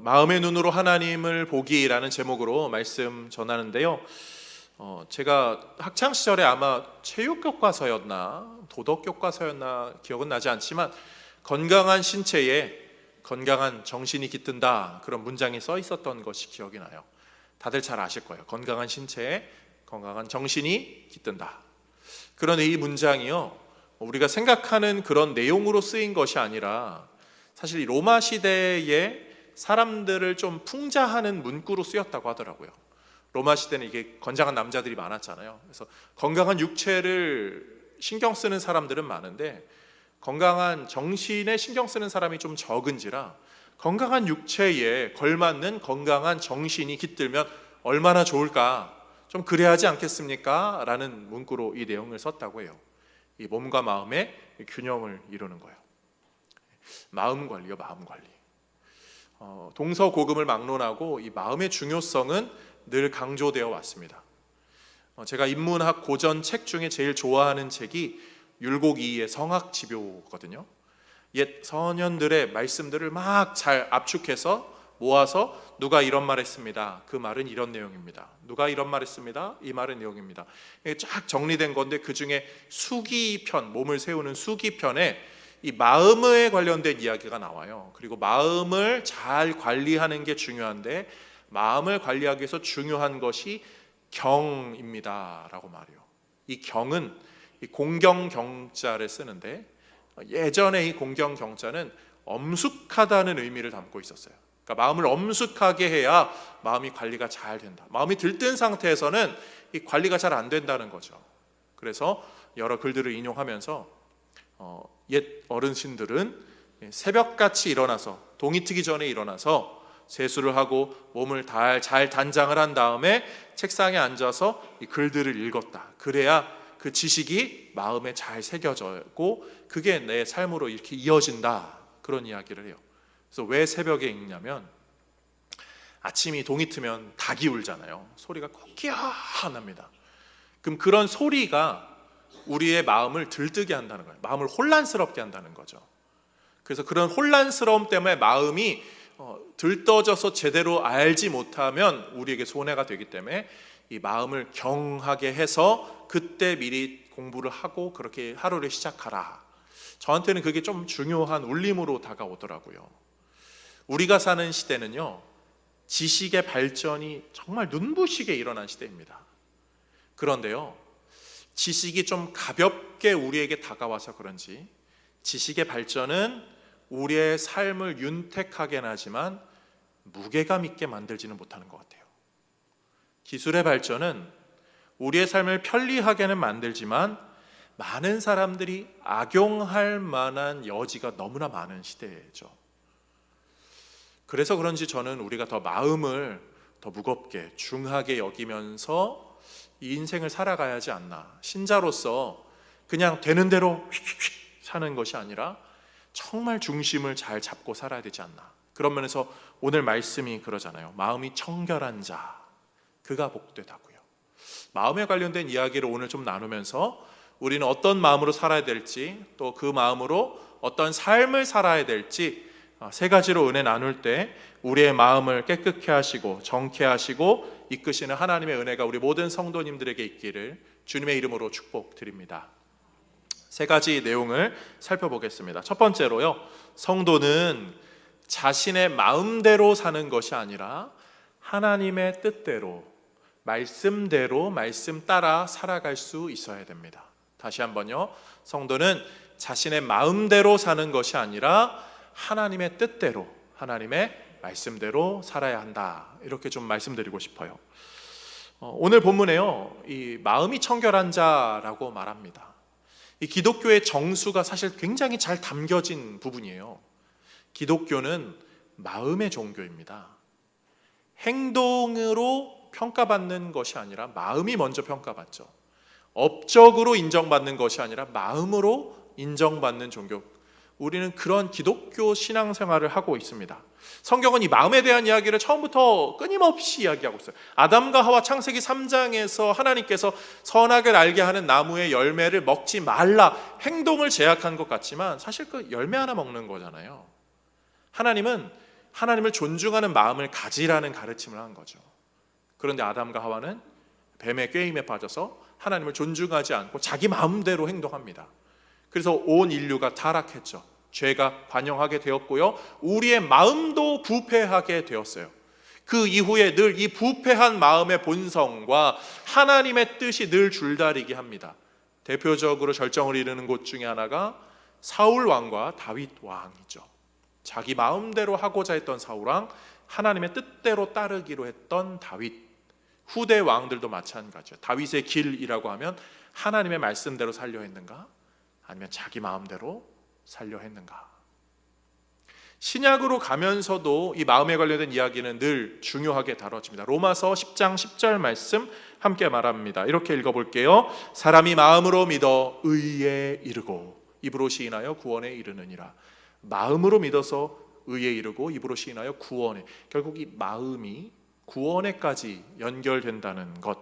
마음의 눈으로 하나님을 보기라는 제목으로 말씀 전하는데요. 제가 학창 시절에 아마 체육 교과서였나 도덕 교과서였나 기억은 나지 않지만 건강한 신체에 건강한 정신이 깃든다, 그런 문장이 써 있었던 것이 기억이 나요. 다들 잘 아실 거예요. 건강한 신체에 건강한 정신이 깃든다. 그런데 이 문장이요, 우리가 생각하는 그런 내용으로 쓰인 것이 아니라 사실 이 로마 시대에 사람들을 좀 풍자하는 문구로 쓰였다고 하더라고요. 로마 시대는 이게 건장한 남자들이 많았잖아요. 그래서 건강한 육체를 신경 쓰는 사람들은 많은데 건강한 정신에 신경 쓰는 사람이 좀 적은지라 건강한 육체에 걸맞는 건강한 정신이 깃들면 얼마나 좋을까, 좀 그래야 하지 않겠습니까? 라는 문구로 이 내용을 썼다고 해요. 이 몸과 마음의 균형을 이루는 거예요. 마음 관리요, 마음 관리. 동서고금을 막론하고 이 마음의 중요성은 늘 강조되어 왔습니다. 제가 인문학 고전 책 중에 제일 좋아하는 책이 율곡이의 성학지묘거든요. 옛 선현들의 말씀들을 막 잘 압축해서 모아서 누가 이런 말 했습니다, 그 말은 이런 내용입니다. 누가 이런 말 했습니다, 이 말은 내용입니다. 쫙 정리된 건데 그 중에 수기편, 몸을 세우는 수기편에 이 마음에 관련된 이야기가 나와요. 그리고 마음을 잘 관리하는 게 중요한데 마음을 관리하기 위해서 중요한 것이 경입니다 라고 말해요. 이 경은 이 공경경자를 쓰는데 예전에 이 공경경자는 엄숙하다는 의미를 담고 있었어요. 그러니까 마음을 엄숙하게 해야 마음이 관리가 잘 된다. 마음이 들뜬 상태에서는 이 관리가 잘 안 된다는 거죠. 그래서 여러 글들을 인용하면서 옛 어르신들은 새벽같이 일어나서 동이 트기 전에 일어나서 세수를 하고 몸을 잘 단장을 한 다음에 책상에 앉아서 이 글들을 읽었다. 그래야 그 지식이 마음에 잘 새겨지고 그게 내 삶으로 이렇게 이어진다, 그런 이야기를 해요. 그래서 왜 새벽에 읽냐면 아침이 동이 트면 닭이 울잖아요. 소리가 꼭 납니다. 그럼 그런 소리가 우리의 마음을 들뜨게 한다는 거예요. 마음을 혼란스럽게 한다는 거죠. 그래서 그런 혼란스러움 때문에 마음이 들떠져서 제대로 알지 못하면 우리에게 손해가 되기 때문에 이 마음을 경하게 해서 그때 미리 공부를 하고 그렇게 하루를 시작하라. 저한테는 그게 좀 중요한 울림으로 다가오더라고요. 우리가 사는 시대는요, 지식의 발전이 정말 눈부시게 일어난 시대입니다. 그런데요, 지식이 좀 가볍게 우리에게 다가와서 그런지 지식의 발전은 우리의 삶을 윤택하게는 하지만 무게감 있게 만들지는 못하는 것 같아요. 기술의 발전은 우리의 삶을 편리하게는 만들지만 많은 사람들이 악용할 만한 여지가 너무나 많은 시대죠. 그래서 그런지 저는 우리가 더 마음을 더 무겁게 중하게 여기면서 이 인생을 살아가야 하지 않나. 신자로서 그냥 되는 대로 휙휙휙 사는 것이 아니라 정말 중심을 잘 잡고 살아야 되지 않나. 그런 면에서 오늘 말씀이 그러잖아요. 마음이 청결한 자, 그가 복되다고요. 마음에 관련된 이야기를 오늘 좀 나누면서 우리는 어떤 마음으로 살아야 될지, 또 그 마음으로 어떤 삶을 살아야 될지 세 가지로 은혜 나눌 때 우리의 마음을 깨끗게 하시고 정케 하시고 이끄시는 하나님의 은혜가 우리 모든 성도님들에게 있기를 주님의 이름으로 축복드립니다. 세 가지 내용을 살펴보겠습니다. 첫 번째로요, 성도는 자신의 마음대로 사는 것이 아니라 하나님의 뜻대로, 말씀대로, 말씀 따라 살아갈 수 있어야 됩니다. 다시 한번요, 성도는 자신의 마음대로 사는 것이 아니라 하나님의 뜻대로, 하나님의 말씀대로 살아야 한다. 이렇게 좀 말씀드리고 싶어요. 오늘 본문에요, 이 마음이 청결한 자라고 말합니다. 이 기독교의 정수가 사실 굉장히 잘 담겨진 부분이에요. 기독교는 마음의 종교입니다. 행동으로 평가받는 것이 아니라 마음이 먼저 평가받죠. 업적으로 인정받는 것이 아니라 마음으로 인정받는 종교. 우리는 그런 기독교 신앙생활을 하고 있습니다. 성경은 이 마음에 대한 이야기를 처음부터 끊임없이 이야기하고 있어요. 아담과 하와 창세기 3장에서 하나님께서 선악을 알게 하는 나무의 열매를 먹지 말라, 행동을 제약한 것 같지만 사실 그 열매 하나 먹는 거잖아요. 하나님은 하나님을 존중하는 마음을 가지라는 가르침을 한 거죠. 그런데 아담과 하와는 뱀의 꾀임에 빠져서 하나님을 존중하지 않고 자기 마음대로 행동합니다. 그래서 온 인류가 타락했죠. 죄가 관영하게 되었고요, 우리의 마음도 부패하게 되었어요. 그 이후에 늘 이 부패한 마음의 본성과 하나님의 뜻이 늘 줄다리기 합니다. 대표적으로 절정을 이루는 곳 중에 하나가 사울 왕과 다윗 왕이죠. 자기 마음대로 하고자 했던 사울 왕, 하나님의 뜻대로 따르기로 했던 다윗. 후대 왕들도 마찬가지죠. 다윗의 길이라고 하면 하나님의 말씀대로 살려 했는가, 아니면 자기 마음대로 살려 했는가. 신약으로 가면서도 이 마음에 관련된 이야기는 늘 중요하게 다뤄집니다. 로마서 10장 10절 말씀 함께 말합니다. 이렇게 읽어볼게요. 사람이 마음으로 믿어 의에 이르고 입으로 시인하여 구원에 이르느니라. 마음으로 믿어서 의에 이르고 입으로 시인하여 구원에, 결국 이 마음이 구원에까지 연결된다는 것.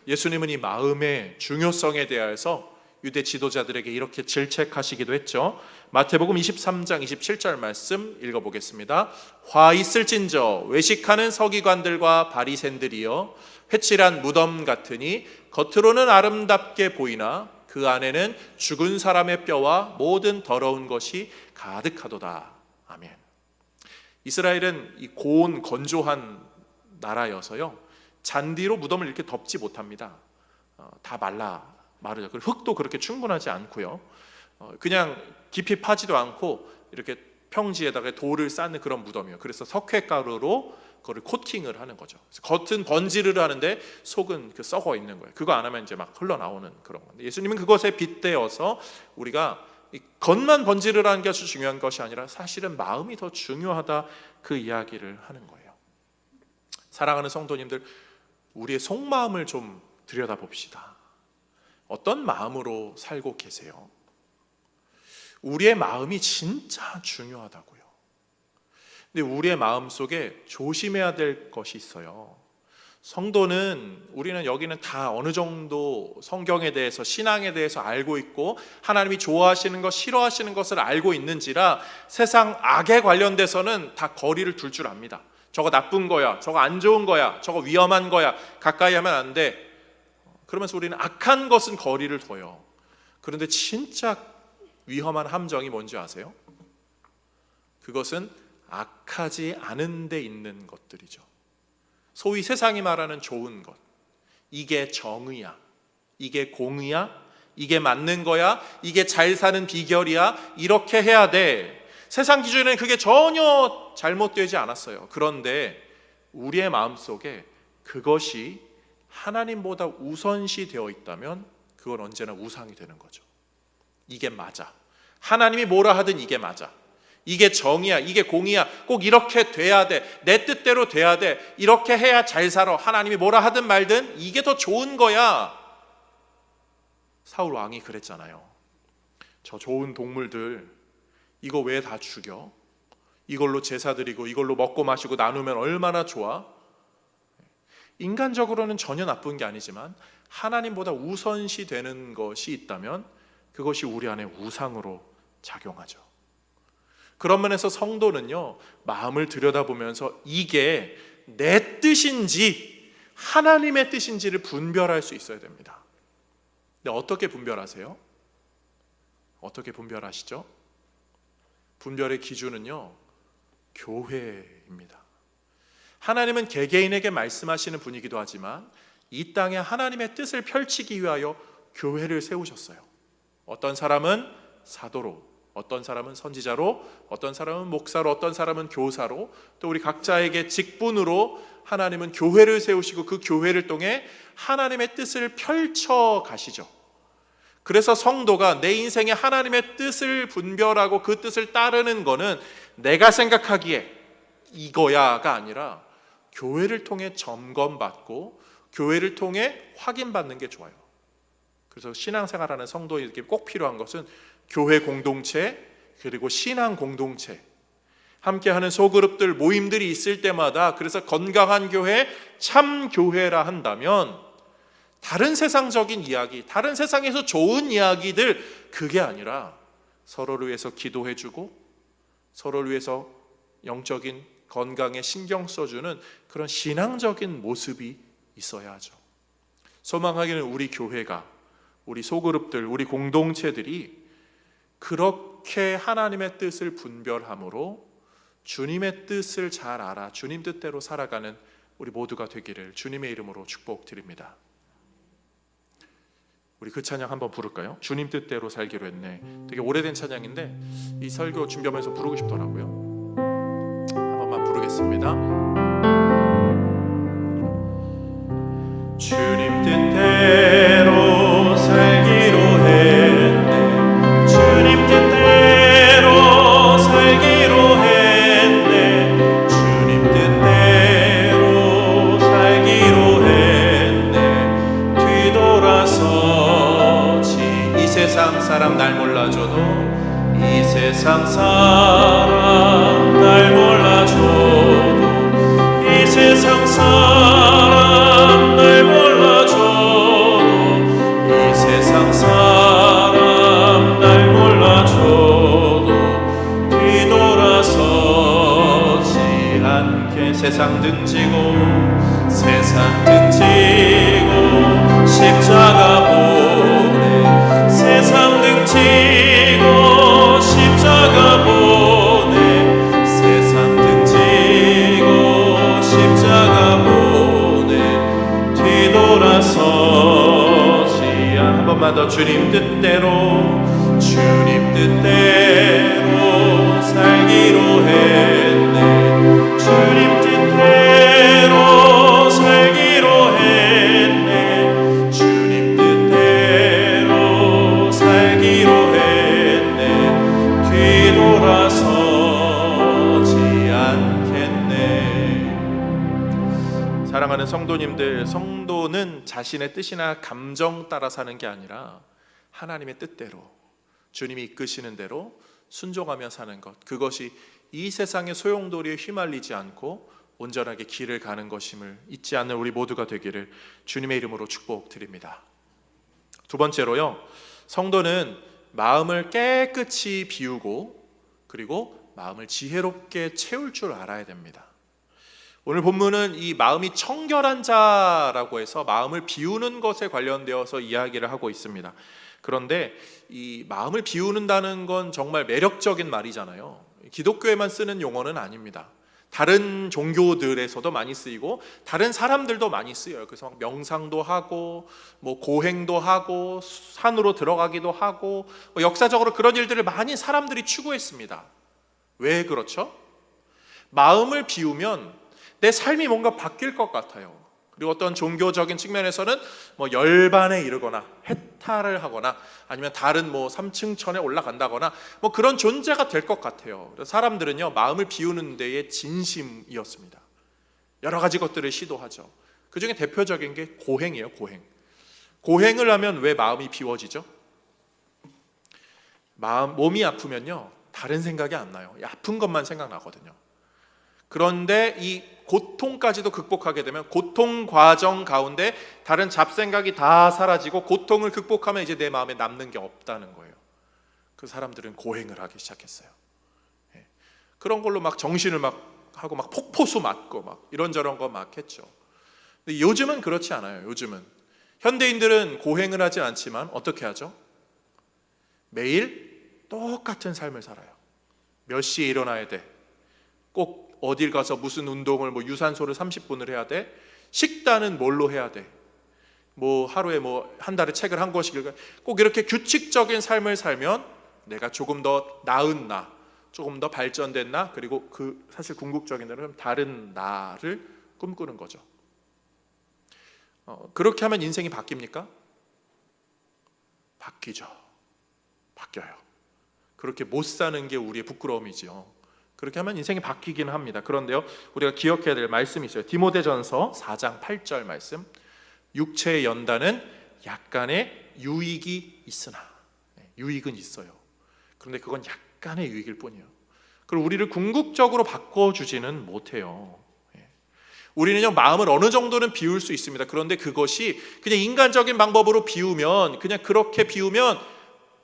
예수님은 이 마음의 중요성에 대해서 유대 지도자들에게 이렇게 질책하시기도 했죠. 마태복음 23장 27절 말씀 읽어보겠습니다. 화 있을진저 외식하는 서기관들과 바리새인들이여, 회칠한 무덤 같으니 겉으로는 아름답게 보이나 그 안에는 죽은 사람의 뼈와 모든 더러운 것이 가득하도다. 아멘. 이스라엘은 이 고온 건조한 나라여서요, 잔디로 무덤을 이렇게 덮지 못합니다. 다 마르죠. 그리고 흙도 그렇게 충분하지 않고요, 그냥 깊이 파지도 않고 이렇게 평지에다가 돌을 쌓는 그런 무덤이에요. 그래서 석회가루로 그거를 코팅을 하는 거죠. 겉은 번지르르 하는데 속은 썩어 있는 거예요. 그거 안 하면 이제 막 흘러나오는 그런 건데, 예수님은 그것에 빗대어서 우리가 이 겉만 번지르르하는 게 아주 중요한 것이 아니라 사실은 마음이 더 중요하다, 그 이야기를 하는 거예요. 사랑하는 성도님들, 우리의 속마음을 좀 들여다봅시다. 어떤 마음으로 살고 계세요? 우리의 마음이 진짜 중요하다고요. 근데 우리의 마음 속에 조심해야 될 것이 있어요. 성도는, 우리는 여기는 다 어느 정도 성경에 대해서, 신앙에 대해서 알고 있고 하나님이 좋아하시는 것, 싫어하시는 것을 알고 있는지라 세상 악에 관련돼서는 다 거리를 둘 줄 압니다. 저거 나쁜 거야, 저거 안 좋은 거야, 저거 위험한 거야, 가까이 하면 안 돼. 그러면서 우리는 악한 것은 거리를 둬요. 그런데 진짜 위험한 함정이 뭔지 아세요? 그것은 악하지 않은 데 있는 것들이죠. 소위 세상이 말하는 좋은 것, 이게 정의야, 이게 공의야, 이게 맞는 거야, 이게 잘 사는 비결이야, 이렇게 해야 돼. 세상 기준에는 그게 전혀 잘못되지 않았어요. 그런데 우리의 마음속에 그것이 하나님보다 우선시 되어 있다면 그건 언제나 우상이 되는 거죠. 이게 맞아, 하나님이 뭐라 하든 이게 맞아, 이게 정의야, 이게 공의야, 꼭 이렇게 돼야 돼, 내 뜻대로 돼야 돼, 이렇게 해야 잘 살아, 하나님이 뭐라 하든 말든 이게 더 좋은 거야. 사울 왕이 그랬잖아요. 저 좋은 동물들 이거 왜 다 죽여? 이걸로 제사 드리고 이걸로 먹고 마시고 나누면 얼마나 좋아? 인간적으로는 전혀 나쁜 게 아니지만 하나님보다 우선시 되는 것이 있다면 그것이 우리 안에 우상으로 작용하죠. 그런 면에서 성도는요, 마음을 들여다보면서 이게 내 뜻인지 하나님의 뜻인지를 분별할 수 있어야 됩니다. 근데 어떻게 분별하세요? 어떻게 분별하시죠? 분별의 기준은요, 교회입니다. 하나님은 개개인에게 말씀하시는 분이기도 하지만 이 땅에 하나님의 뜻을 펼치기 위하여 교회를 세우셨어요. 어떤 사람은 사도로, 어떤 사람은 선지자로, 어떤 사람은 목사로, 어떤 사람은 교사로, 또 우리 각자에게 직분으로 하나님은 교회를 세우시고 그 교회를 통해 하나님의 뜻을 펼쳐 가시죠. 그래서 성도가 내 인생에 하나님의 뜻을 분별하고 그 뜻을 따르는 거는 내가 생각하기에 이거야가 아니라 교회를 통해 점검받고 교회를 통해 확인받는 게 좋아요. 그래서 신앙생활하는 성도에게 꼭 필요한 것은 교회 공동체, 그리고 신앙 공동체, 함께하는 소그룹들, 모임들이 있을 때마다, 그래서 건강한 교회, 참 교회라 한다면 다른 세상적인 이야기, 다른 세상에서 좋은 이야기들, 그게 아니라 서로를 위해서 기도해주고 서로를 위해서 영적인 건강에 신경 써주는 그런 신앙적인 모습이 있어야 하죠. 소망하기는 우리 교회가, 우리 소그룹들, 우리 공동체들이 그렇게 하나님의 뜻을 분별함으로 주님의 뜻을 잘 알아 주님 뜻대로 살아가는 우리 모두가 되기를 주님의 이름으로 축복드립니다. 우리 그 찬양 한번 부를까요? 주님 뜻대로 살기로 했네. 되게 오래된 찬양인데 이 설교 준비하면서 부르고 싶더라고요. 한 번만 부르겠습니다. 주님 뜻대로 살기로 했네. 주님 뜻대로 살기로 했네. 주님 뜻대로 살기로 했네. 뒤돌아서지 이 세상 사람 날 몰라줘도 이 세상 사람 날 몰라줘도 이 세상 사람 날 몰라줘도 이 세상 사람 날 몰라줘도 뒤돌아서지 않게 세상 등지고 세상 등지고 십자가 보내 세상 등지고 십자가 보내 세상 등지고 십자가 보내 뒤돌아서지 한 번만 더 주님 뜻대로 주님 뜻대로 살기로 했네. 주님 뜻대로 살기로 했네. 주님 뜻대로 살기로 했네. 뒤돌아서지 않겠네. 사랑하는 성도님들, 성도는 자신의 뜻이나 감정 따라 사는 게 아니라 하나님의 뜻대로 주님이 이끄시는 대로 순종하며 사는 것, 그것이 이 세상의 소용돌이에 휘말리지 않고 온전하게 길을 가는 것임을 잊지 않는 우리 모두가 되기를 주님의 이름으로 축복드립니다. 두 번째로요, 성도는 마음을 깨끗이 비우고 그리고 마음을 지혜롭게 채울 줄 알아야 됩니다. 오늘 본문은 이 마음이 청결한 자라고 해서 마음을 비우는 것에 관련되어서 이야기를 하고 있습니다. 그런데 이 마음을 비우는다는 건 정말 매력적인 말이잖아요. 기독교에만 쓰는 용어는 아닙니다. 다른 종교들에서도 많이 쓰이고 다른 사람들도 많이 쓰여요. 그래서 명상도 하고 뭐 고행도 하고 산으로 들어가기도 하고 뭐 역사적으로 그런 일들을 많이 사람들이 추구했습니다. 왜 그렇죠? 마음을 비우면 내 삶이 뭔가 바뀔 것 같아요. 그리고 어떤 종교적인 측면에서는 뭐 열반에 이르거나 해탈을 하거나 아니면 다른 뭐 3층 천에 올라간다거나 뭐 그런 존재가 될 것 같아요. 사람들은요, 마음을 비우는 데에 진심이었습니다. 여러 가지 것들을 시도하죠. 그 중에 대표적인 게 고행이에요. 고행을 하면 왜 마음이 비워지죠? 몸이 아프면요, 다른 생각이 안 나요. 아픈 것만 생각나거든요. 그런데 이 고통까지도 극복하게 되면 고통 과정 가운데 다른 잡생각이 다 사라지고 고통을 극복하면 이제 내 마음에 남는 게 없다는 거예요. 그 사람들은 고행을 하기 시작했어요. 그런 걸로 막 정신을 막 하고 막 폭포수 맞고 막 이런저런 거 막 했죠. 근데 요즘은 그렇지 않아요. 요즘은 현대인들은 고행을 하지 않지만 어떻게 하죠? 매일 똑같은 삶을 살아요. 몇 시에 일어나야 돼? 꼭 어딜 가서 무슨 운동을 뭐 유산소를 30분을 해야 돼? 식단은 뭘로 해야 돼? 뭐 하루에 뭐 한 달에 책을 한 권씩 읽어야 돼? 꼭 이렇게 규칙적인 삶을 살면 내가 조금 더 나은 나, 조금 더 발전된 나, 그리고 그 사실 궁극적인 대로 다른 나를 꿈꾸는 거죠. 그렇게 하면 인생이 바뀝니까? 바뀌죠. 바뀌어요. 그렇게 못 사는 게 우리의 부끄러움이죠. 그렇게 하면 인생이 바뀌기는 합니다. 그런데요, 우리가 기억해야 될 말씀이 있어요. 디모데전서 4장 8절 말씀. 육체의 연단은 약간의 유익이 있으나, 유익은 있어요. 그런데 그건 약간의 유익일 뿐이에요. 그리고 우리를 궁극적으로 바꿔주지는 못해요. 우리는요, 마음을 어느 정도는 비울 수 있습니다. 그런데 그것이 그냥 인간적인 방법으로 비우면, 그냥 그렇게 비우면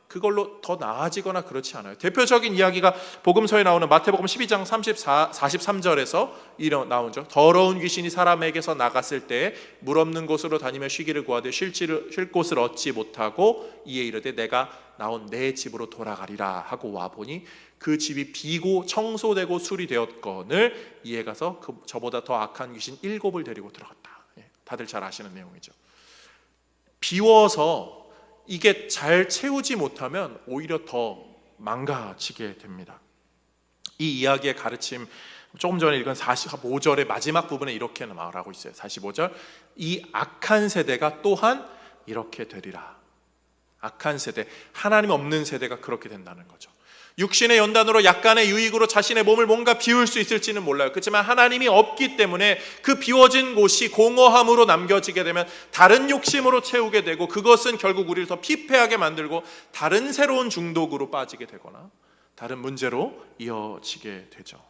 그걸로 더 나아지거나 그렇지 않아요. 대표적인 이야기가 복음서에 나오는 마태복음 12장 43절에서 나오죠. 더러운 귀신이 사람에게서 나갔을 때 물 없는 곳으로 다니며 쉬기를 구하되 쉴 곳을 얻지 못하고 이에 이르되 내가 나온 내 집으로 돌아가리라 하고 와보니 그 집이 비고 청소되고 수리되었거늘 이에 가서 저보다 더 악한 귀신 7을 데리고 들어갔다. 다들 잘 아시는 내용이죠. 비워서 이게 잘 채우지 못하면 오히려 더 망가지게 됩니다. 이 이야기의 가르침, 조금 전에 읽은 45절의 마지막 부분에 이렇게 말하고 있어요. 45절, 이 악한 세대가 또한 이렇게 되리라. 악한 세대, 하나님 없는 세대가 그렇게 된다는 거죠. 육신의 연단으로 약간의 유익으로 자신의 몸을 뭔가 비울 수 있을지는 몰라요. 그렇지만 하나님이 없기 때문에 그 비워진 곳이 공허함으로 남겨지게 되면 다른 욕심으로 채우게 되고, 그것은 결국 우리를 더 피폐하게 만들고 다른 새로운 중독으로 빠지게 되거나 다른 문제로 이어지게 되죠.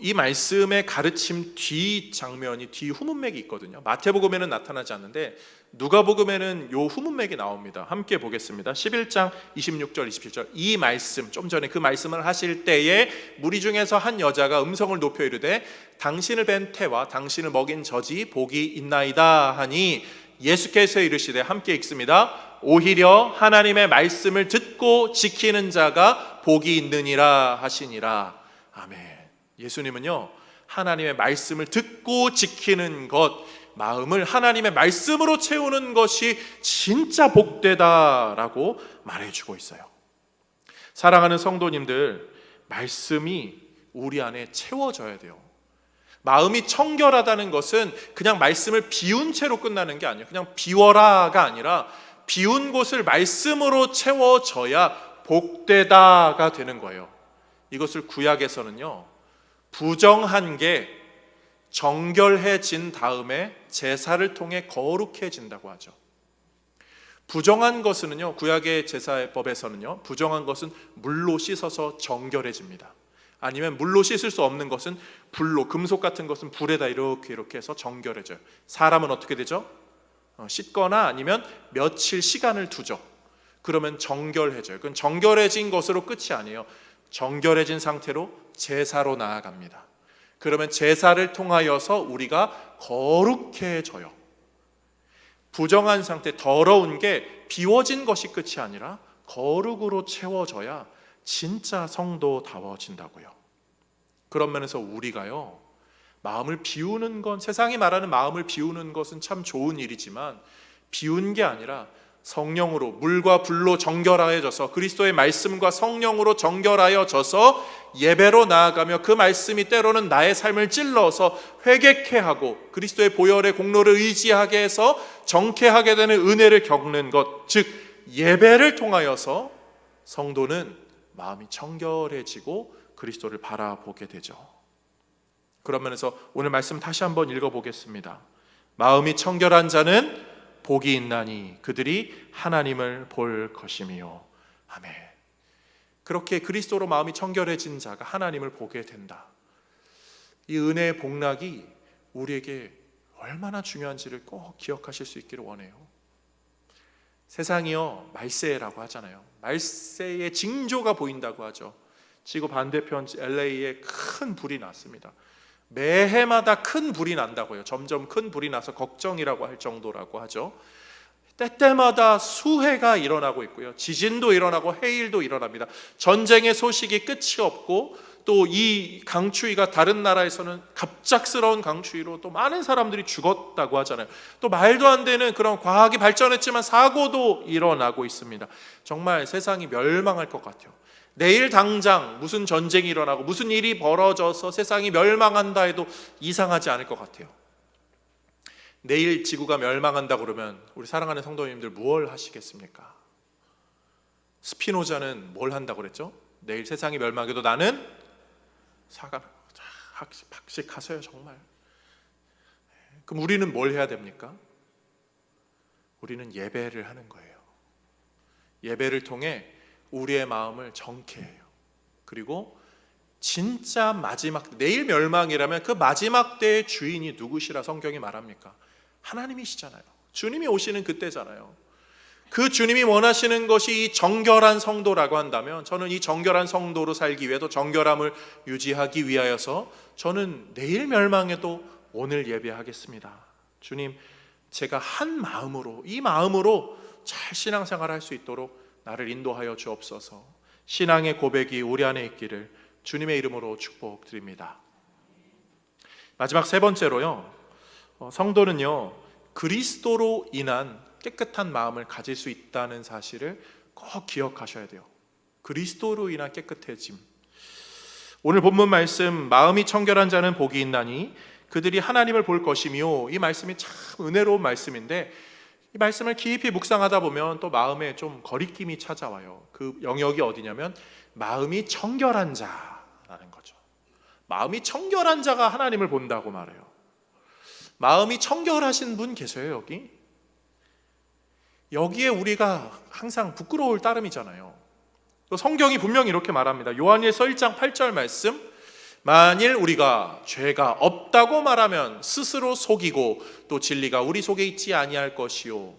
이 말씀의 가르침 뒤 장면이, 뒤 후문맥이 있거든요. 마태복음에는 나타나지 않는데 누가복음에는 요 후문맥이 나옵니다. 함께 보겠습니다. 11장 26절 27절. 이 말씀, 좀 전에 그 말씀을 하실 때에 무리 중에서 한 여자가 음성을 높여 이르되 당신을 뵌 태와 당신을 먹인 젖이 복이 있나이다 하니 예수께서 이르시되, 함께 읽습니다. 오히려 하나님의 말씀을 듣고 지키는 자가 복이 있느니라 하시니라. 아멘. 예수님은요, 하나님의 말씀을 듣고 지키는 것, 마음을 하나님의 말씀으로 채우는 것이 진짜 복되다라고 말해주고 있어요. 사랑하는 성도님들, 말씀이 우리 안에 채워져야 돼요. 마음이 청결하다는 것은 그냥 말씀을 비운 채로 끝나는 게 아니에요. 그냥 비워라가 아니라 비운 곳을 말씀으로 채워져야 복되다가 되는 거예요. 이것을 구약에서는요, 부정한 게 정결해진 다음에 제사를 통해 거룩해진다고 하죠. 부정한 것은요, 구약의 제사법에서는요, 부정한 것은 물로 씻어서 정결해집니다. 아니면 물로 씻을 수 없는 것은 불로, 금속 같은 것은 불에다 이렇게 해서 정결해져요. 사람은 어떻게 되죠? 씻거나 아니면 며칠 시간을 두죠. 그러면 정결해져요. 그건 정결해진 것으로 끝이 아니에요. 정결해진 상태로 제사로 나아갑니다. 그러면 제사를 통하여서 우리가 거룩해져요. 부정한 상태, 더러운 게 비워진 것이 끝이 아니라 거룩으로 채워져야 진짜 성도다워진다고요. 그런 면에서 우리가요, 마음을 비우는 건, 세상이 말하는 마음을 비우는 것은 참 좋은 일이지만 비운 게 아니라 성령으로, 물과 불로 정결하여져서, 그리스도의 말씀과 성령으로 정결하여져서 예배로 나아가며 그 말씀이 때로는 나의 삶을 찔러서 회개케 하고 그리스도의 보혈의 공로를 의지하게 해서 정케하게 되는 은혜를 겪는 것, 즉 예배를 통하여서 성도는 마음이 청결해지고 그리스도를 바라보게 되죠. 그런 면에서 오늘 말씀 다시 한번 읽어보겠습니다. 마음이 청결한 자는 복이 있나니 그들이 하나님을 볼 것이며. 아멘. 그렇게 그리스도로 마음이 청결해진 자가 하나님을 보게 된다. 이 은혜의 복락이 우리에게 얼마나 중요한지를 꼭 기억하실 수 있기를 원해요. 세상이요, 말세라고 하잖아요. 말세의 징조가 보인다고 하죠. 지구 반대편 LA에 큰 불이 났습니다. 매해마다 큰 불이 난다고요. 점점 큰 불이 나서 걱정이라고 할 정도라고 하죠. 때때마다 수해가 일어나고 있고요. 지진도 일어나고 해일도 일어납니다. 전쟁의 소식이 끝이 없고, 또 이 강추위가 다른 나라에서는 갑작스러운 강추위로 또 많은 사람들이 죽었다고 하잖아요. 또 말도 안 되는 그런 과학이 발전했지만 사고도 일어나고 있습니다. 정말 세상이 멸망할 것 같아요. 내일 당장 무슨 전쟁이 일어나고 무슨 일이 벌어져서 세상이 멸망한다 해도 이상하지 않을 것 같아요. 내일 지구가 멸망한다 그러면 우리 사랑하는 성도님들 뭘 하시겠습니까? 스피노자는 뭘 한다고 그랬죠? 내일 세상이 멸망해도 나는 학식하세요 정말. 그럼 우리는 뭘 해야 됩니까? 우리는 예배를 하는 거예요. 예배를 통해 우리의 마음을 정케해요. 그리고 진짜 마지막, 내일 멸망이라면 그 마지막 때의 주인이 누구시라 성경이 말합니까? 하나님이시잖아요. 주님이 오시는 그때잖아요. 그 주님이 원하시는 것이 이 정결한 성도라고 한다면, 저는 이 정결한 성도로 살기 위해 또 정결함을 유지하기 위하여서 저는 내일 멸망에도 오늘 예배하겠습니다. 주님, 제가 한 마음으로, 이 마음으로 잘 신앙생활을 할 수 있도록 나를 인도하여 주옵소서. 신앙의 고백이 우리 안에 있기를 주님의 이름으로 축복드립니다. 마지막 세 번째로요, 성도는요 그리스도로 인한 깨끗한 마음을 가질 수 있다는 사실을 꼭 기억하셔야 돼요. 그리스도로 인한 깨끗해짐. 오늘 본문 말씀, 마음이 청결한 자는 복이 있나니 그들이 하나님을 볼 것이며, 이 말씀이 참 은혜로운 말씀인데 이 말씀을 깊이 묵상하다 보면 또 마음에 좀 거리낌이 찾아와요. 그 영역이 어디냐면 마음이 청결한 자라는 거죠. 마음이 청결한 자가 하나님을 본다고 말해요. 마음이 청결하신 분 계세요, 여기? 여기에 우리가 항상 부끄러울 따름이잖아요. 성경이 분명히 이렇게 말합니다. 요한일서 1장 8절 말씀, 만일 우리가 죄가 없다고 말하면 스스로 속이고 또 진리가 우리 속에 있지 아니할 것이요.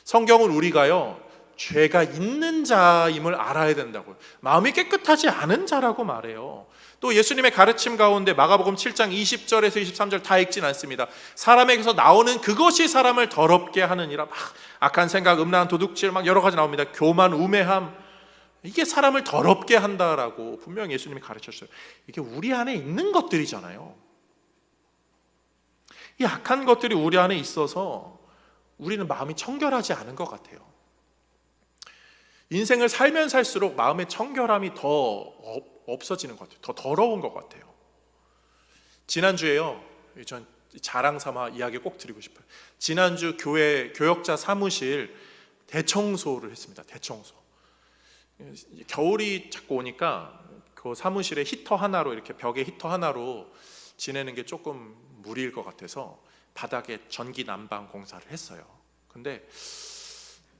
성경은 우리가요 죄가 있는 자임을 알아야 된다고요. 마음이 깨끗하지 않은 자라고 말해요. 또 예수님의 가르침 가운데 마가복음 7장 20절에서 23절 다 읽진 않습니다. 사람에게서 나오는 그것이 사람을 더럽게 하느니라. 막 악한 생각, 음란한 도둑질 막 여러 가지 나옵니다. 교만, 우매함, 이게 사람을 더럽게 한다라고 분명히 예수님이 가르쳤어요. 이게 우리 안에 있는 것들이잖아요. 이 악한 것들이 우리 안에 있어서 우리는 마음이 청결하지 않은 것 같아요. 인생을 살면 살수록 마음의 청결함이 더 없어지는 것 같아요. 더 더러운 것 같아요. 지난주에요, 전 자랑 삼아 이야기 꼭 드리고 싶어요. 지난주 교회 교역자 사무실 대청소를 했습니다. 대청소. 겨울이 자꾸 오니까 그 사무실에 히터 하나로, 이렇게 벽에 히터 하나로 지내는 게 조금 무리일 것 같아서 바닥에 전기 난방 공사를 했어요. 근데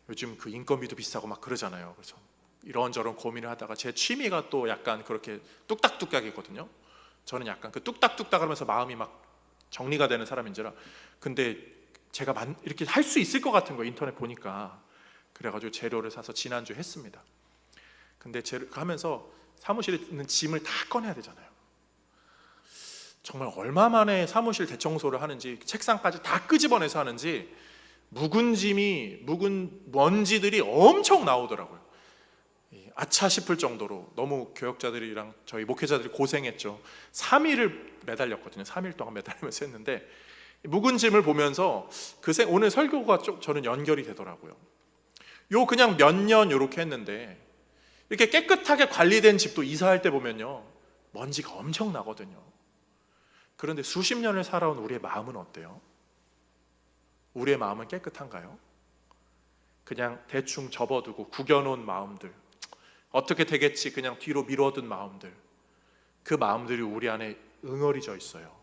요즘 그 인건비도 비싸고 막 그러잖아요. 그래서 이런저런 고민을 하다가 제 취미가 또 약간 그렇게 뚝딱뚝딱이거든요. 저는 약간 그 뚝딱뚝딱 하면서 마음이 막 정리가 되는 사람인지라. 근데 제가 이렇게 할 수 있을 것 같은 거 인터넷 보니까, 그래가지고 재료를 사서 지난주에 했습니다. 근데 하면서 사무실에 있는 짐을 다 꺼내야 되잖아요. 정말 얼마 만에 사무실 대청소를 하는지, 책상까지 다 끄집어내서 하는지 묵은 먼지들이 엄청 나오더라고요. 아차 싶을 정도로 너무 교역자들이랑 저희 목회자들이 고생했죠. 3일을 매달렸거든요. 3일 동안 매달리면서 했는데 묵은 짐을 보면서 오늘 설교가 좀 저는 연결이 되더라고요. 그냥 몇 년 이렇게 했는데 이렇게 깨끗하게 관리된 집도 이사할 때 보면요 먼지가 엄청 나거든요. 그런데 수십 년을 살아온 우리의 마음은 어때요? 우리의 마음은 깨끗한가요? 그냥 대충 접어두고 구겨놓은 마음들, 어떻게 되겠지 그냥 뒤로 미뤄둔 마음들, 그 마음들이 우리 안에 응어리져 있어요.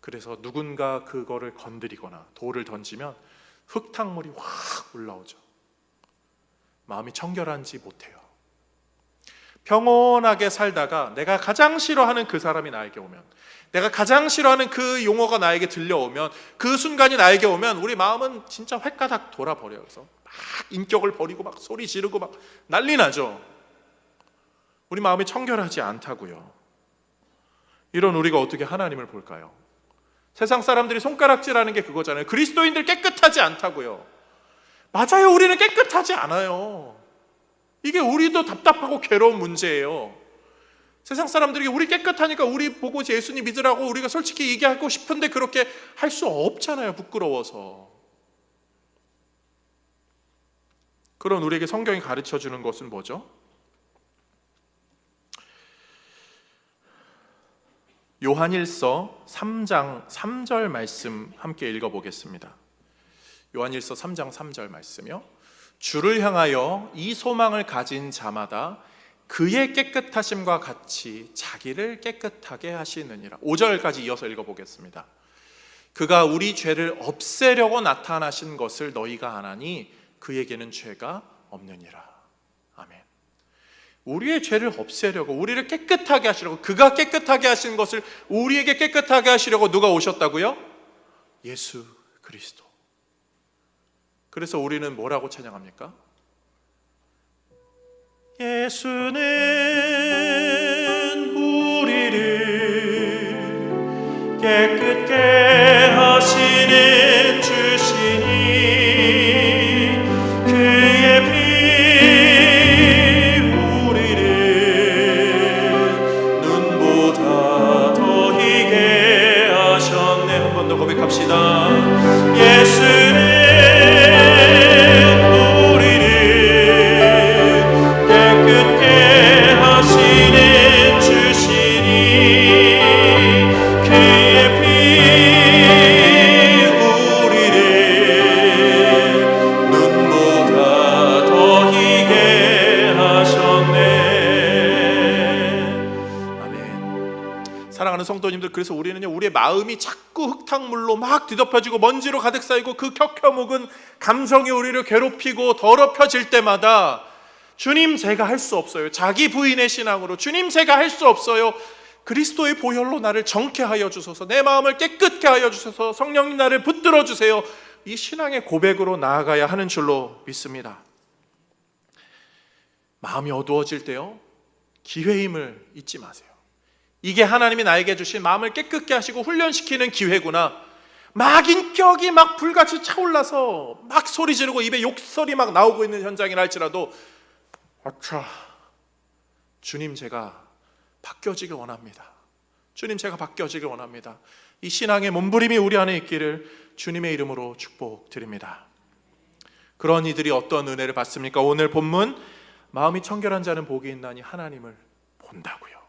그래서 누군가 그거를 건드리거나 돌을 던지면 흙탕물이 확 올라오죠. 마음이 청결한지 못해요. 평온하게 살다가 내가 가장 싫어하는 그 사람이 나에게 오면, 내가 가장 싫어하는 그 용어가 나에게 들려오면, 그 순간이 나에게 오면 우리 마음은 진짜 횟가닥 돌아버려요. 그래서 막 인격을 버리고 막 소리 지르고 막 난리 나죠. 우리 마음이 청결하지 않다고요. 이런 우리가 어떻게 하나님을 볼까요? 세상 사람들이 손가락질하는 게 그거잖아요. 그리스도인들 깨끗하지 않다고요. 맞아요. 우리는 깨끗하지 않아요. 이게 우리도 답답하고 괴로운 문제예요. 세상 사람들이 우리 깨끗하니까 우리 보고 예수님 믿으라고 우리가 솔직히 얘기하고 싶은데 그렇게 할 수 없잖아요. 부끄러워서. 그런 우리에게 성경이 가르쳐주는 것은 뭐죠? 요한일서 3장 3절 말씀 함께 읽어보겠습니다. 요한일서 3장 3절 말씀이요. 주를 향하여 이 소망을 가진 자마다 그의 깨끗하심과 같이 자기를 깨끗하게 하시느니라. 5절까지 이어서 읽어보겠습니다. 그가 우리 죄를 없애려고 나타나신 것을 너희가 아나니 그에게는 죄가 없느니라. 아멘. 우리의 죄를 없애려고, 우리를 깨끗하게 하시려고, 그가 깨끗하게 하신 것을 우리에게 깨끗하게 하시려고 누가 오셨다고요? 예수 그리스도. 그래서 우리는 뭐라고 찬양합니까? 예수는 우리를 깨끗게 하시는 주시니 그의 피 우리를 눈보다 더 희게 하셨네. 한 번 더 고백합시다. 예수는 성도님들, 그래서 우리는요, 우리의 마음이 자꾸 흙탕물로 막 뒤덮여지고 먼지로 가득 쌓이고 그 켜켜묵은 감정이 우리를 괴롭히고 더럽혀질 때마다 주님 제가 할 수 없어요. 자기 부인의 신앙으로 주님 제가 할 수 없어요. 그리스도의 보혈로 나를 정케 하여 주소서, 내 마음을 깨끗게 하여 주소서, 성령님 나를 붙들어 주세요. 이 신앙의 고백으로 나아가야 하는 줄로 믿습니다. 마음이 어두워질 때요, 기회임을 잊지 마세요. 이게 하나님이 나에게 주신 마음을 깨끗게 하시고 훈련시키는 기회구나. 막 인격이 막 불같이 차올라서 막 소리 지르고 입에 욕설이 막 나오고 있는 현장이라 할지라도, 아차, 주님 제가 바뀌어지길 원합니다. 주님 제가 바뀌어지길 원합니다. 이 신앙의 몸부림이 우리 안에 있기를 주님의 이름으로 축복드립니다. 그런 이들이 어떤 은혜를 받습니까? 오늘 본문, 마음이 청결한 자는 복이 있나니 하나님을 본다고요.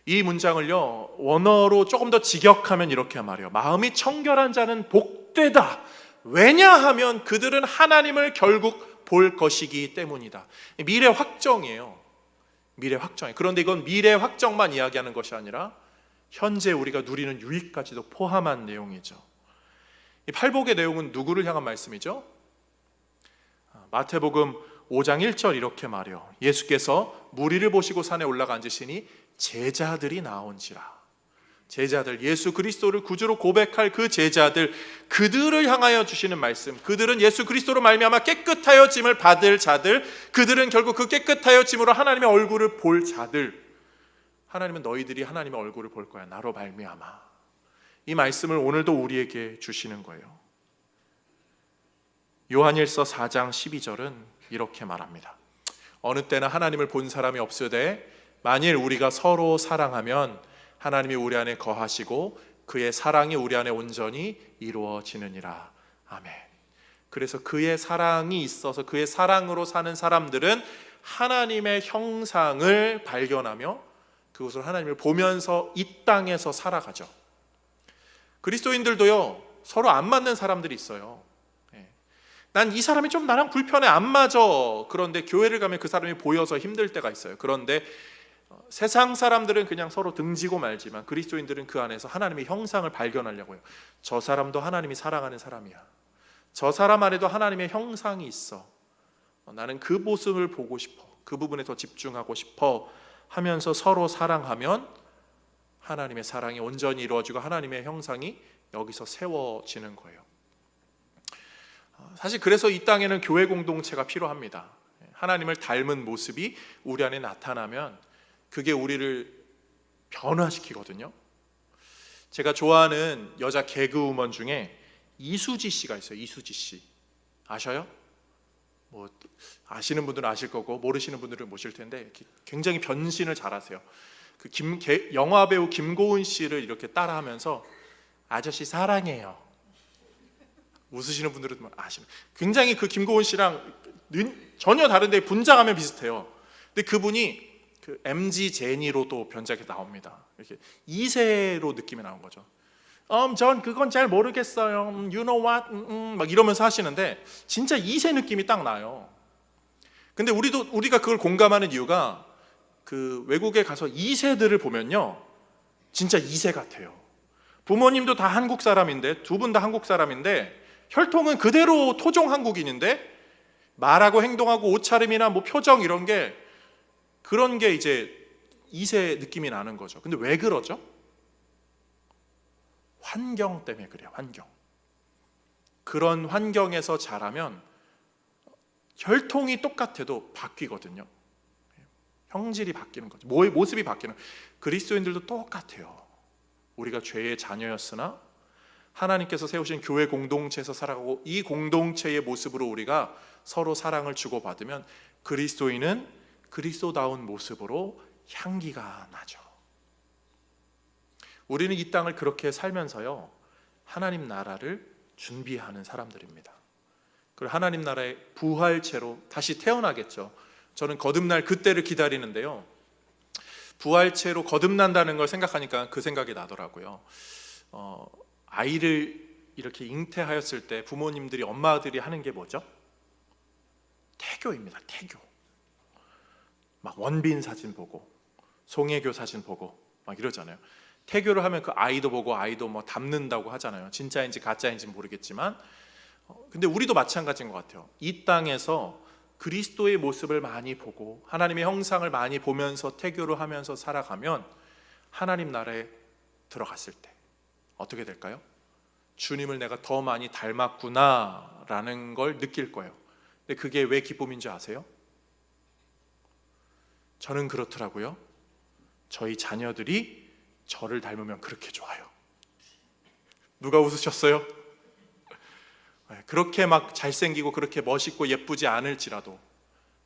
이 문장을요, 원어로 조금 더 직역하면 이렇게 말해요. 마음이 청결한 자는 복되다. 왜냐하면 그들은 하나님을 결국 볼 것이기 때문이다. 미래 확정이에요. 미래 확정. 그런데 이건 미래 확정만 이야기하는 것이 아니라 현재 우리가 누리는 유익까지도 포함한 내용이죠. 이 팔복의 내용은 누구를 향한 말씀이죠? 마태복음 5장 1절 이렇게 말해요. 예수께서 무리를 보시고 산에 올라가 앉으시니 제자들이 나온지라. 제자들, 예수 그리스도를 구주로 고백할 그 제자들, 그들을 향하여 주시는 말씀, 그들은 예수 그리스도로 말미암아 깨끗하여짐을 받을 자들, 그들은 결국 그 깨끗하여짐으로 하나님의 얼굴을 볼 자들. 하나님은 너희들이 하나님의 얼굴을 볼 거야, 나로 말미암아. 이 말씀을 오늘도 우리에게 주시는 거예요. 요한일서 4장 12절은 이렇게 말합니다. 어느 때나 하나님을 본 사람이 없으되 만일 우리가 서로 사랑하면 하나님이 우리 안에 거하시고 그의 사랑이 우리 안에 온전히 이루어지느니라. 아멘. 그래서 그의 사랑이 있어서 그의 사랑으로 사는 사람들은 하나님의 형상을 발견하며 그것을 하나님을 보면서 이 땅에서 살아가죠. 그리스도인들도요, 서로 안 맞는 사람들이 있어요. 난 이 사람이 좀 나랑 불편해, 안 맞아. 그런데 교회를 가면 그 사람이 보여서 힘들 때가 있어요. 그런데 세상 사람들은 그냥 서로 등지고 말지만 그리스도인들은 그 안에서 하나님의 형상을 발견하려고 해요. 저 사람도 하나님이 사랑하는 사람이야. 저 사람 안에도 하나님의 형상이 있어. 나는 그 모습을 보고 싶어. 그 부분에 더 집중하고 싶어 하면서 서로 사랑하면 하나님의 사랑이 온전히 이루어지고 하나님의 형상이 여기서 세워지는 거예요. 사실 그래서 이 땅에는 교회 공동체가 필요합니다. 하나님을 닮은 모습이 우리 안에 나타나면 그게 우리를 변화시키거든요. 제가 좋아하는 여자 개그우먼 중에 이수지 씨가 있어요. 이수지 씨 아셔요? 뭐 아시는 분들은 아실 거고 모르시는 분들은 모실 텐데 굉장히 변신을 잘하세요. 그 영화 배우 김고은 씨를 이렇게 따라하면서 아저씨 사랑해요. 웃으시는 분들은 아시는. 굉장히 그 김고은 씨랑 전혀 다른데 분장하면 비슷해요. 근데 그분이 그 MG 제니로도 변장해 나옵니다. 이렇게 2세로 느낌이 나온 거죠. 전 그건 잘 모르겠어요. You know what? 막 이러면서 하시는데 진짜 2세 느낌이 딱 나요. 근데 우리가 그걸 공감하는 이유가 그 외국에 가서 2세들을 보면요, 진짜 2세 같아요. 부모님도 다 한국 사람인데, 두 분 다 한국 사람인데 혈통은 그대로 토종 한국인인데 말하고 행동하고 옷차림이나 뭐 표정 이런 게 그런 게 이제 2세 느낌이 나는 거죠. 근데 왜 그러죠? 환경 때문에 그래요. 환경. 그런 환경에서 자라면 혈통이 똑같아도 바뀌거든요. 형질이 바뀌는 거죠. 모습이 바뀌는. 그리스도인들도 똑같아요. 우리가 죄의 자녀였으나 하나님께서 세우신 교회 공동체에서 살아가고 이 공동체의 모습으로 우리가 서로 사랑을 주고받으면 그리스도인은 그리스도다운 모습으로 향기가 나죠. 우리는 이 땅을 그렇게 살면서요, 하나님 나라를 준비하는 사람들입니다. 그리고 하나님 나라의 부활체로 다시 태어나겠죠. 저는 거듭날 그때를 기다리는데요, 부활체로 거듭난다는 걸 생각하니까 그 생각이 나더라고요. 아이를 이렇게 잉태하였을 때 부모님들이, 엄마들이 하는 게 뭐죠? 태교입니다. 태교. 막 원빈 사진 보고 송혜교 사진 보고 막 이러잖아요. 태교를 하면 그 아이도 보고 아이도 뭐 닮는다고 하잖아요. 진짜인지 가짜인지 모르겠지만, 근데 우리도 마찬가지인 것 같아요. 이 땅에서 그리스도의 모습을 많이 보고 하나님의 형상을 많이 보면서 태교를 하면서 살아가면 하나님 나라에 들어갔을 때 어떻게 될까요? 주님을 내가 더 많이 닮았구나 라는 걸 느낄 거예요. 근데 그게 왜 기쁨인 줄 아세요? 저는 그렇더라고요. 저희 자녀들이 저를 닮으면 그렇게 좋아요. 누가 웃으셨어요? 그렇게 막 잘생기고 그렇게 멋있고 예쁘지 않을지라도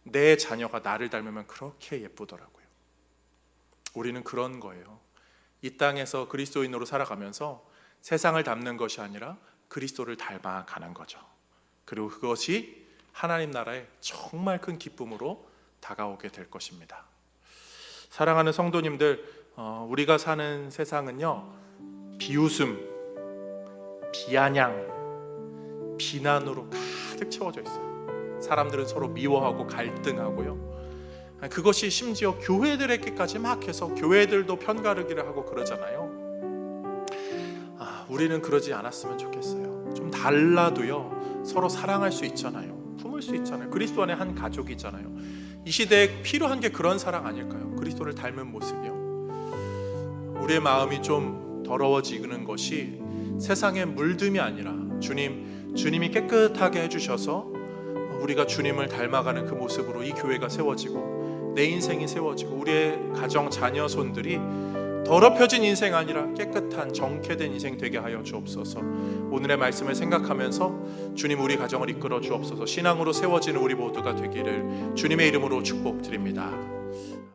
내 자녀가 나를 닮으면 그렇게 예쁘더라고요. 우리는 그런 거예요. 이 땅에서 그리스도인으로 살아가면서 세상을 닮는 것이 아니라 그리스도를 닮아가는 거죠. 그리고 그것이 하나님 나라의 정말 큰 기쁨으로 다가오게 될 것입니다. 사랑하는 성도님들, 우리가 사는 세상은요, 비웃음, 비아냥, 비난으로 가득 채워져 있어요. 사람들은 서로 미워하고 갈등하고요. 그것이 심지어 교회들에게까지 막 해서 교회들도 편가르기를 하고 그러잖아요. 우리는 그러지 않았으면 좋겠어요. 좀 달라도요, 서로 사랑할 수 있잖아요. 품을 수 있잖아요. 그리스도 안에 한 가족이잖아요. 이 시대에 필요한 게 그런 사랑 아닐까요? 그리스도를 닮은 모습이요. 우리의 마음이 좀 더러워지는 것이 세상의 물듦이 아니라 주님이 깨끗하게 해주셔서 우리가 주님을 닮아가는 그 모습으로 이 교회가 세워지고 내 인생이 세워지고 우리의 가정 자녀 손들이 더럽혀진 인생 아니라 깨끗한 정케된 인생 되게 하여 주옵소서. 오늘의 말씀을 생각하면서 주님, 우리 가정을 이끌어 주옵소서. 신앙으로 세워지는 우리 모두가 되기를 주님의 이름으로 축복드립니다.